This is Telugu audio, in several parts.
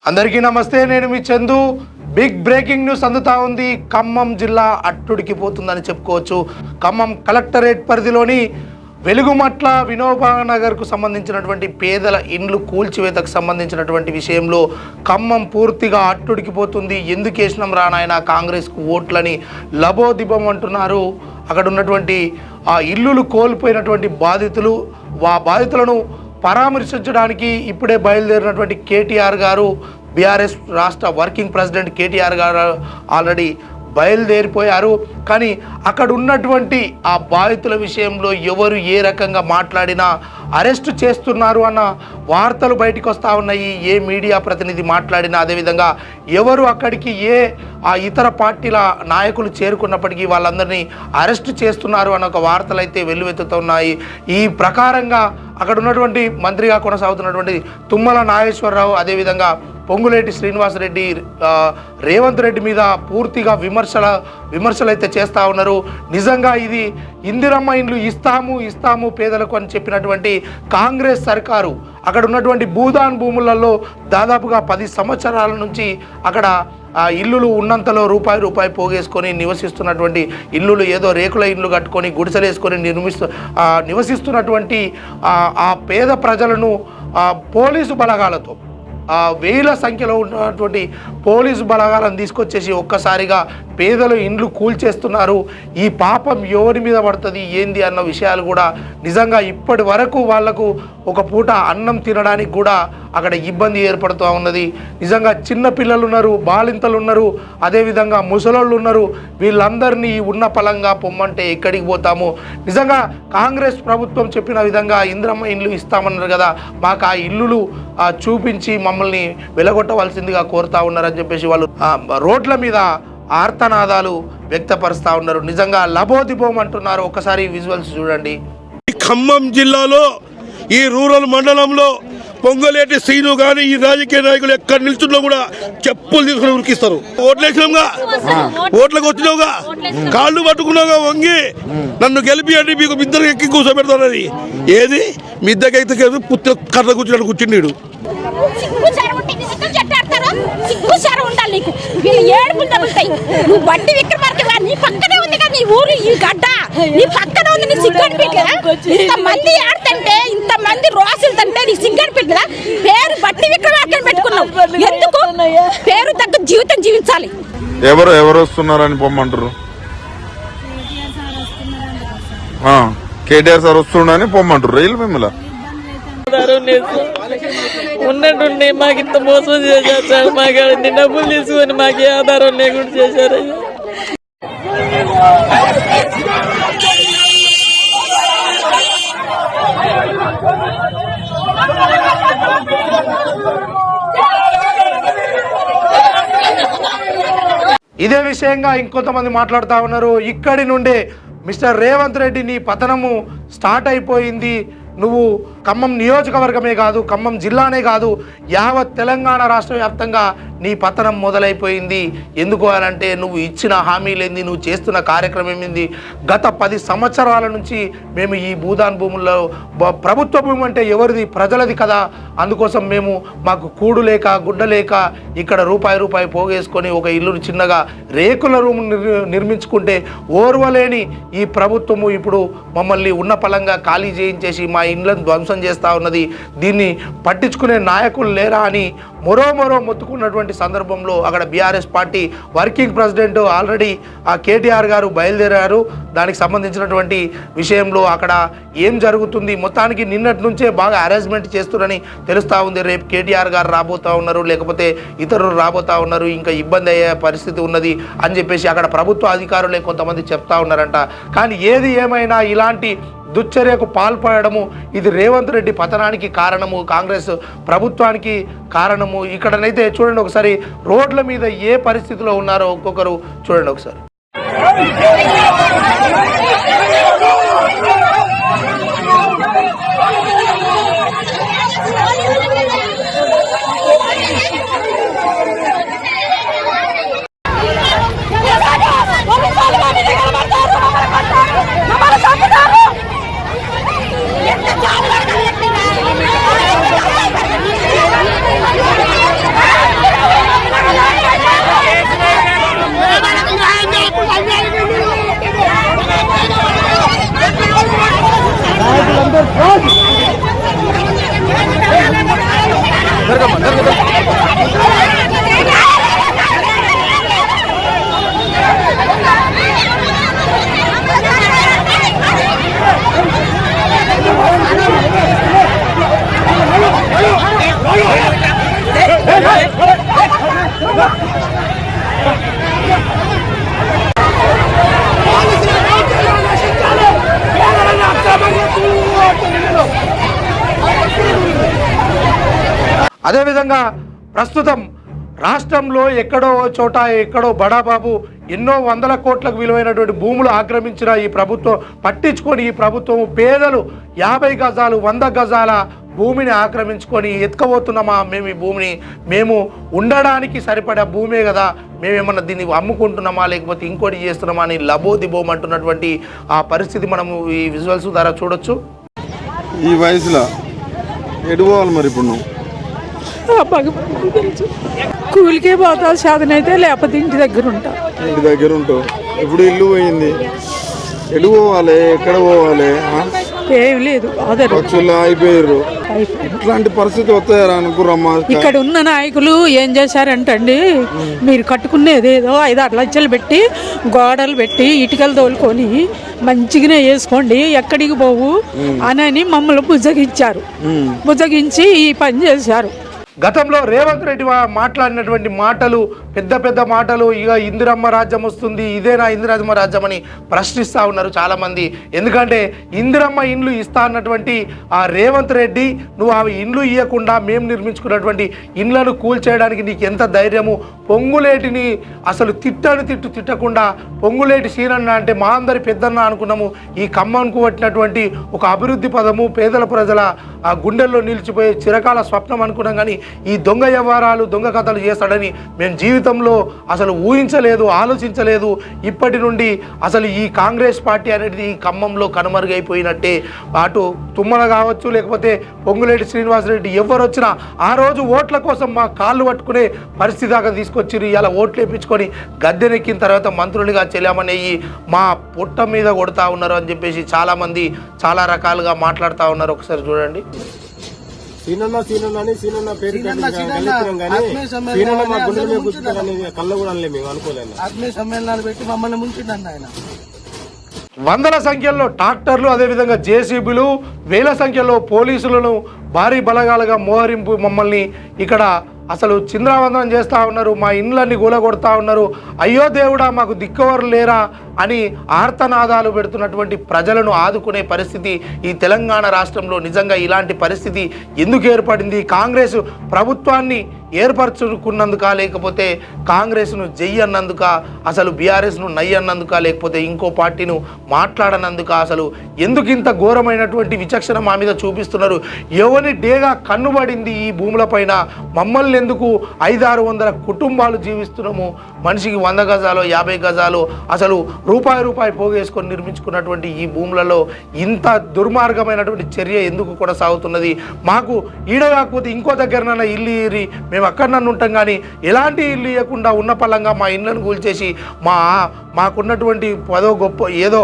అందరికీ నమస్తే, నేను మీ చందు. బిగ్ బ్రేకింగ్ న్యూస్ అందుతా ఉంది. ఖమ్మం జిల్లా అట్టుడికిపోతుందని చెప్పుకోవచ్చు. ఖమ్మం కలెక్టరేట్ పరిధిలోని వెలుగుమట్ల వినోబానగర్కు సంబంధించినటువంటి పేదల ఇండ్లు కూల్చివేతకు సంబంధించినటువంటి విషయంలో ఖమ్మం పూర్తిగా అట్టుడికిపోతుంది. ఎందుకు వేసినాం రానాయన కాంగ్రెస్కు ఓట్లని లబోదిబం అంటున్నారు. అక్కడ ఉన్నటువంటి ఆ ఇల్లులు కోల్పోయినటువంటి బాధితులు, ఆ బాధితులను పరామర్శించడానికి ఇప్పుడే బయలుదేరినటువంటి కేటీఆర్ గారు, బీఆర్ఎస్ రాష్ట్ర వర్కింగ్ ప్రెసిడెంట్ కేటీఆర్ గారు ఆల్రెడీ బయలుదేరిపోయారు. కానీ అక్కడ ఉన్నటువంటి ఆ బాధితుల విషయంలో ఎవరు ఏ రకంగా మాట్లాడినా అరెస్ట్ చేస్తున్నారు అన్న వార్తలు బయటకు వస్తూ ఉన్నాయి. ఏ మీడియా ప్రతినిధి మాట్లాడినా, అదేవిధంగా ఎవరు అక్కడికి ఆ ఇతర పార్టీల నాయకులు చేరుకున్నప్పటికీ వాళ్ళందరినీ అరెస్ట్ చేస్తున్నారు అన్న ఒక వార్తలు అయితే వెల్లువెత్తుతున్నాయి. ఈ ప్రకారంగా అక్కడ ఉన్నటువంటి మంత్రిగా కొనసాగుతున్నటువంటి తుమ్మల నాగేశ్వరరావు, అదేవిధంగా పొంగులేటి శ్రీనివాసరెడ్డి, రేవంత్ రెడ్డి మీద పూర్తిగా విమర్శలు అయితే చేస్తూ ఉన్నారు. నిజంగా ఇది ఇందిరమ్మ ఇండ్లు ఇస్తాము పేదలకు అని చెప్పినటువంటి కాంగ్రెస్ సర్కారు అక్కడ ఉన్నటువంటి భూదాన్ భూములలో దాదాపుగా 10 సంవత్సరాల నుంచి అక్కడ ఇల్లులు ఉన్నంతలో రూపాయి పోగేసుకొని నివసిస్తున్నటువంటి ఇల్లులు, ఏదో రేకుల ఇల్లు కట్టుకొని గుడిసెలు వేసుకొని నివసిస్తున్నటువంటి ఆ పేద ప్రజలను పోలీసు బలగాలతో, వేల సంఖ్యలో ఉన్నటువంటి పోలీసు బలగాలను తీసుకొచ్చేసి ఒక్కసారిగా పేదలు ఇండ్లు కూల్చేస్తున్నారు. ఈ పాపం ఎవరి మీద పడుతుంది ఏంది అన్న విషయాలు కూడా నిజంగా ఇప్పటి వరకు వాళ్లకు ఒక పూట అన్నం తినడానికి కూడా అక్కడ ఇబ్బంది ఏర్పడుతూ ఉన్నది. నిజంగా చిన్న పిల్లలు ఉన్నారు, బాలింతలు ఉన్నారు, అదేవిధంగా ముసలోళ్ళు ఉన్నారు. వీళ్ళందరినీ ఉన్న పలంగా పొమ్మంటే ఎక్కడికి పోతాము? నిజంగా కాంగ్రెస్ ప్రభుత్వం చెప్పిన విధంగా ఇందిరమ్మ ఇండ్లు ఇస్తామన్నారు కదా, మాకు ఆ ఇల్లులు చూపించి మమ్మల్ని వెలగొట్టవలసిందిగా కోరుతా ఉన్నారని చెప్పేసి వాళ్ళు రోడ్ల మీద ఆర్తనాదాలు వ్యక్తపరుస్తూ ఉన్నారు. నిజంగా లబోదిబోం అంటున్నారు. ఒకసారి విజువల్స్ చూడండి. ఖమ్మం జిల్లాలో ఈ రూరల్ మండలంలో పొంగులేటి శ్రీను కానీ ఈ రాజకీయ నాయకులు ఎక్కడ నిల్చున్నా కూడా చెప్పులు తీసుకుని ఉరికిస్తారు. ఓట్లేసినావుగా, ఓట్లకు వచ్చినావుగా, కాళ్ళు పట్టుకున్నావుగా వంగి నన్ను గెలిపియండి, మీకు మిద్దరు ఎక్కి కూర్చోబెడతానని. ఏది మిద్దకైతే పుత్తి కర్ర కూర్చున్నాడు, కూర్చున్నాడు. నువ్వు బండి విక్రమార్క నీ పక్కనే ఉంది కదా, నీ ఊరు ఈ గడ్డ నీ పక్కన ఉంది. నీ సిగ్గని పెట్టినా ఇంతమంది ఆడుతుంటే, ఇంతమంది రోసులుతుంటే నీ సిగ్గని పెట్టినా పేరు బట్టి విక్రమార్కని పెట్టుకున్నావు. ఎందుకు? పేరు తగ్గ జీవితం జీవించాలి. ఎవరు వస్తున్నారని పొమ్మంటారు? కేటీఆర్ సార్ వస్తుండని పొమ్మంటారు. రైలు మిమ్మల్ని ఉన్నట్టుండి మాకు ఇంత మోసం చేశారు సార్. మాకు డబ్బులు తీసుకొని మాకు ఆధారం లేకుండా చేశారు. ఇదే విషయంగా ఇంకొంతమంది మాట్లాడుతూ ఉన్నారు. ఇక్కడి నుండే మిస్టర్ రేవంత్ రెడ్డి, నీ పతనము స్టార్ట్ అయిపోయింది. నువ్వు ఖమ్మం నియోజకవర్గమే కాదు, ఖమ్మం జిల్లానే కాదు, యావత్ తెలంగాణ రాష్ట్ర వ్యాప్తంగా నీ పతనం మొదలైపోయింది. ఎందుకు అనంటే నువ్వు ఇచ్చిన హామీలేంది, నువ్వు చేస్తున్న కార్యక్రమం ఏంది? గత 10 సంవత్సరాల నుంచి మేము ఈ భూదాన్ భూముల్లో, ప్రభుత్వ భూమి అంటే ఎవరిది? ప్రజలది కదా. అందుకోసం మేము మాకు కూడు లేక గుడ్డ లేక ఇక్కడ రూపాయి పోగేసుకొని ఒక ఇల్లును చిన్నగా రేకుల రూమ్ నిర్మించుకుంటే ఓర్వలేని ఈ ప్రభుత్వము ఇప్పుడు మమ్మల్ని ఉన్న పలంగా ఖాళీ చేయించేసి మా ఇండ్లను ధ్వంసం చేస్తూ ఉన్నది. దీన్ని పట్టించుకునే నాయకులు లేరా అని మరో మొత్తుకున్నటువంటి సందర్భంలో అక్కడ BRS party working president already KTR గారు బయలుదేరారు. దానికి సంబంధించినటువంటి విషయంలో అక్కడ ఏం జరుగుతుంది, మొత్తానికి నిన్నటి నుంచే బాగా అరేంజ్మెంట్ చేస్తున్నారని తెలుస్తూ ఉంది. రేపు కేటీఆర్ గారు రాబోతూ ఉన్నారు, లేకపోతే ఇతరులు రాబోతూ ఉన్నారు, ఇంకా ఇబ్బంది అయ్యే పరిస్థితి ఉన్నది అని చెప్పేసి అక్కడ ప్రభుత్వ అధికారులే కొంతమంది చెప్తా ఉన్నారంట. కానీ ఏది ఏమైనా ఇలాంటి దుశ్చర్యకు పాల్పడము ఇది రేవంత్ రెడ్డి పతనానికి కారణము, కాంగ్రెస్ ప్రభుత్వానికి కారణము. ఇక్కడనైతే చూడండి ఒకసారి రోడ్ల మీద ఏ పరిస్థితిలో ఉన్నారో ఒక్కొక్కరు చూడండి ఒకసారి. ఎంత అదేవిధంగా ప్రస్తుతం రాష్ట్రంలో ఎక్కడో చోట ఎక్కడో బడాబాబు ఎన్నో వందల కోట్లకు విలువైనటువంటి భూములు ఆక్రమించిన ఈ ప్రభుత్వం పట్టించుకొని ఈ ప్రభుత్వం పేదలు 50 గజాలు 100 గజాల భూమిని ఆక్రమించుకొని ఎత్తుకపోతున్నామా, మేము ఈ భూమిని మేము ఉండడానికి సరిపడా భూమే కదా, మేమేమన్నా దీన్ని అమ్ముకుంటున్నామా లేకపోతే ఇంకోటి చేస్తున్నామా అని లబోదిబోమంటున్నటువంటి ఆ పరిస్థితి మనము ఈ విజువల్స్ ద్వారా చూడొచ్చు. ఈ వయసులో ఎడుకోవాలి మరి ఇప్పుడు నువ్వు కూలికే పోతా సాధన అయితే లేకపోతే ఇంటి దగ్గర ఉంటా. ఇంటి దగ్గర ఉంటావు. ఇప్పుడు ఇల్లు పోయింది, ఎడు పోవాలి, ఎక్కడ పోవాలి? ఏం లేదు, ఖర్చులు అయిపోయారు. ఇట్లాంటి పరిస్థితి వస్తాయరా అనుకురమ్మా? ఇక్కడ ఉన్న నాయకులు ఏం చేశారంటండి, మీరు కట్టుకునేది ఏదో 5-6 లక్షలు పెట్టి గోడలు పెట్టి ఇటుకలు తోలుకొని మంచిగానే వేసుకోండి, ఎక్కడికి పోవు అని మమ్మల్ని బుజ్జగించారు. బుజ్జగించి ఈ పని చేశారు. గతంలో రేవంత్ రెడ్డి మాట్లాడినటువంటి మాటలు పెద్ద పెద్ద మాటలు, ఇక ఇందిరమ్మ రాజ్యం వస్తుంది, ఇదేనా ఇందిరమ్మ రాజ్యం అని ప్రశ్నిస్తూ ఉన్నారు చాలామంది. ఎందుకంటే ఇందిరమ్మ ఇండ్లు ఇస్తా అన్నటువంటి ఆ రేవంత్ రెడ్డి, నువ్వు ఆ ఇండ్లు ఇవ్వకుండా మేము నిర్మించుకున్నటువంటి ఇండ్లను కూల్చేయడానికి నీకు ఎంత ధైర్యము? పొంగులేటిని అసలు తిట్టకుండా పొంగులేటి సీనన్న అంటే మా అందరి పెద్దన్న అనుకున్నాము. ఈ ఖమ్మంకు పట్టినటువంటి ఒక అభివృద్ధి పదము పేదల ప్రజల ఆ గుండెల్లో నిలిచిపోయే చిరకాల స్వప్నం అనుకున్నాం. కానీ ఈ దొంగ వ్యవహారాలు దొంగ కథలు చేస్తాడని మేము జీవితంలో అసలు ఊహించలేదు, ఆలోచించలేదు. ఇప్పటి నుండి అసలు ఈ కాంగ్రెస్ పార్టీ అనేది ఈ ఖమ్మంలో కనుమరుగైపోయినట్టే. అటు తుమ్మల కావచ్చు లేకపోతే పొంగులేటి శ్రీనివాసరెడ్డి ఎవరు వచ్చినా ఆ రోజు ఓట్ల కోసం మా కాళ్ళు పట్టుకునే పరిస్థితి దాకా తీసుకొచ్చిరు. ఇలా ఓట్లు వేయించుకొని గద్దెనెక్కిన తర్వాత మంత్రులుగా చెల్లామనేవి మా పొట్ట మీద కొడతా ఉన్నారు అని చెప్పేసి చాలామంది చాలా రకాలుగా మాట్లాడుతూ ఉన్నారు. ఒకసారి చూడండి. సీనన్న పేరు కళ్ళ కూడా మేము అనుకోలేదు. ఆత్మీయ సమ్మేళనాలు పెట్టి మమ్మల్ని ముంచిండన్న ఆయన. వందల సంఖ్యలో ట్రాక్టర్లు, అదేవిధంగా జేసీబీలు, వేల సంఖ్యలో పోలీసులను భారీ బలగాలుగా మోహరింపు మమ్మల్ని ఇక్కడ అసలు చింద్రావందనం చేస్తూ ఉన్నారు. మా ఇండ్లన్నీ కూలగొడతా ఉన్నారు. అయ్యో దేవుడా మాకు దిక్కువరు లేరా అని ఆర్తనాదాలు పెడుతున్నటువంటి ప్రజలను ఆదుకునే పరిస్థితి ఈ తెలంగాణ రాష్ట్రంలో నిజంగా ఇలాంటి పరిస్థితి ఎందుకు ఏర్పడింది? కాంగ్రెస్ ప్రభుత్వాన్ని ఏర్పరచుకున్నందుక, లేకపోతే కాంగ్రెస్ను జై అన్నందుక, అసలు బీఆర్ఎస్ను నై అన్నందుక, లేకపోతే ఇంకో పార్టీను మాట్లాడనందుక, అసలు ఎందుకు ఇంత ఘోరమైనటువంటి విచక్షణ మా మీద చూపిస్తున్నారు? ఎవరి డేగా కన్నుబడింది ఈ భూముల పైన? మమ్మల్ని ఎందుకు 500-600 కుటుంబాలు జీవిస్తున్నాము? మనిషికి 100 గజాలు 50 గజాలు అసలు రూపాయి పోగేసుకొని నిర్మించుకున్నటువంటి ఈ భూములలో ఇంత దుర్మార్గమైనటువంటి చర్య ఎందుకు కొనసాగుతున్నది? మాకు ఈడ కాకపోతే ఇంకో దగ్గరనైనా ఇల్లు ఇరి మేము అక్కడ నన్ను ఉంటాం, కానీ ఎలాంటి ఇల్లు ఇవ్వకుండా ఉన్న పలంగా మా ఇళ్ళను కూల్చేసి మాకున్నటువంటి పదో గొప్ప ఏదో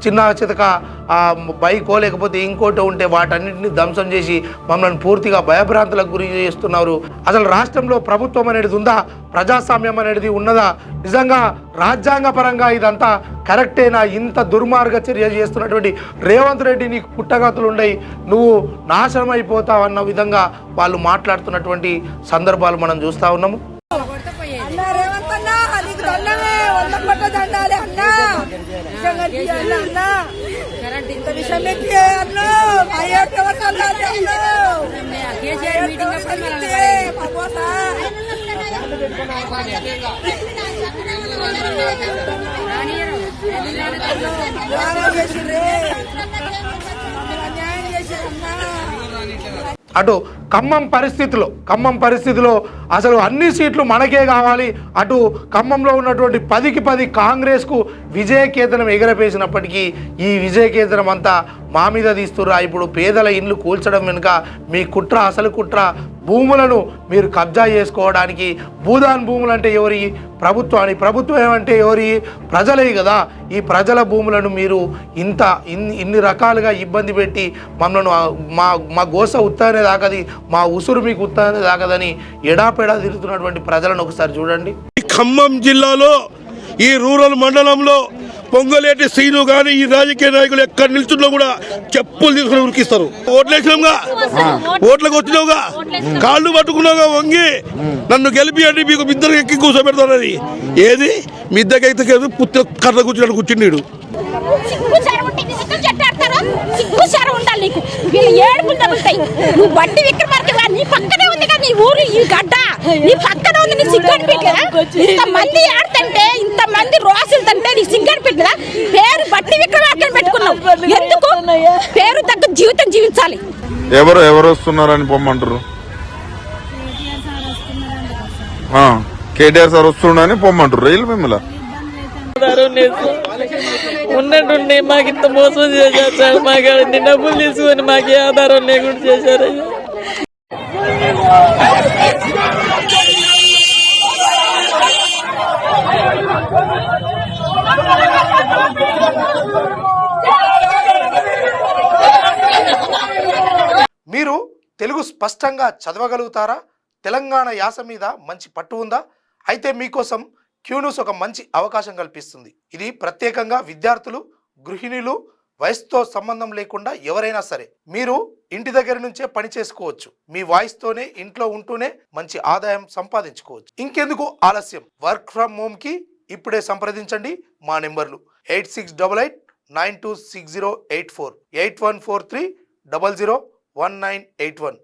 చిన్న చితక బైకో లేకపోతే ఇంకోటో ఉంటే వాటన్నింటినీ ధ్వంసం చేసి మమ్మల్ని పూర్తిగా భయభ్రాంతులకు గురి చేస్తున్నారు. అసలు రాష్ట్రంలో ప్రభుత్వం అనేది ఉందా? ప్రజాస్వామ్యం అనేది ఉన్నదా? నిజంగా రాజ్యాంగ పరంగా ఇదంతా కరెక్టేనా? ఇంత దుర్మార్గ చర్య చేస్తున్నటువంటి రేవంత్ రెడ్డి నీకు పుట్టగతులు ఉండయి, నువ్వు నాశనం అయిపోతావు అన్న విధంగా వాళ్ళు మాట్లాడుతున్నటువంటి సందర్భాలు మనం చూస్తూ ఉన్నాము. అటు ఖమ్మం పరిస్థితిలో అసలు అన్ని సీట్లు మనకే కావాలి. అటు ఖమ్మంలో ఉన్నటువంటి 10కి 10 కాంగ్రెస్కు విజయకేతనం ఎగరపేసినప్పటికీ ఈ విజయకేతనం అంతా మా మీద తీస్తుర్రా. ఇప్పుడు పేదల ఇండ్లు కూల్చడం వెనుక మీ కుట్ర, అసలు కుట్ర భూములను మీరు కబ్జా చేసుకోవడానికి. భూదాన్ భూములు అంటే ఎవరి? ప్రభుత్వం ఏమంటే ఎవరి? ప్రజలే కదా. ఈ ప్రజల భూములను మీరు ఇన్ని రకాలుగా ఇబ్బంది పెట్టి మమ్మల్ని మా గోస ఉత్తనే దాకది, మా ఉసురు మీకు ఉత్తనే దాకదని ఎడాపెడా తిరుగుతున్నటువంటి ప్రజలను ఒకసారి చూడండి. ఖమ్మం జిల్లాలో ఈ రూరల్ మండలంలో పొంగలేటి శ్రీను కానీ ఈ రాజకీయ నాయకులు ఎక్కడ నిల్చున్నా కూడా చెప్పులు తీసుకుని ఉరికిస్తారు. ఓట్లేసినావుగా, ఓట్లకు వచ్చినావుగా, కాళ్ళు పట్టుకున్నావుగా వంగి నన్ను గెలిపియండి మీకు మిద్దరు ఎక్కి కూర్చోబెడతానని. ఏది మిద్దకైతే పుత్ర కర్ర కూర్చున్నాడు కూర్చుండీడు. కావాలి నీకు. వీళ్ళు ఏడుపులు తగులుతాయి. నువ్వు వడ్డీ విక్రమార్కవా? నీ పక్కనే ఉంది కదా నీ ఊరు, ఈ గడ్డ నీ పక్కనే ఉంది. నీ సిగ్గనిపించలేదా? ఇంతమంది ఆడుతుంటే, ఇంతమంది రోసులుతుంటే నీ సిగ్గనిపించలేదా? పేరు వడ్డీ విక్రమార్కని పెట్టుకున్నావు ఎందుకు? పేరు తగ్గ జీవితం జీవించాలి. ఎవరు వస్తున్నారని పొమ్మంటారు? కేటీఆర్ సార్ వస్తున్నాడని పొమ్మంటారు. రైలు మిమ్మల్ని ఉన్నట్టుండి మాకు ఇంత మోసం చేశారు సార్. మాకు డబ్బులు తీసుకొని మాకు ఏ ఆధారం లేకుండా చేశారయ్యా. మీరు తెలుగు స్పష్టంగా చదవగలుగుతారా? తెలంగాణ యాస మీద మంచి పట్టు ఉందా? అయితే మీకోసం క్యూన్యూస్ ఒక మంచి అవకాశం కల్పిస్తుంది. ఇది ప్రత్యేకంగా విద్యార్థులు, గృహిణులు, వయసుతో సంబంధం లేకుండా ఎవరైనా సరే మీరు ఇంటి దగ్గర నుంచే పని చేసుకోవచ్చు. మీ వాయిస్తోనే ఇంట్లో ఉంటూనే మంచి ఆదాయం సంపాదించుకోవచ్చు. ఇంకెందుకు ఆలస్యం? వర్క్ ఫ్రమ్ హోమ్ కి ఇప్పుడే సంప్రదించండి. మా నెంబర్లు 8688926084, 8143001981.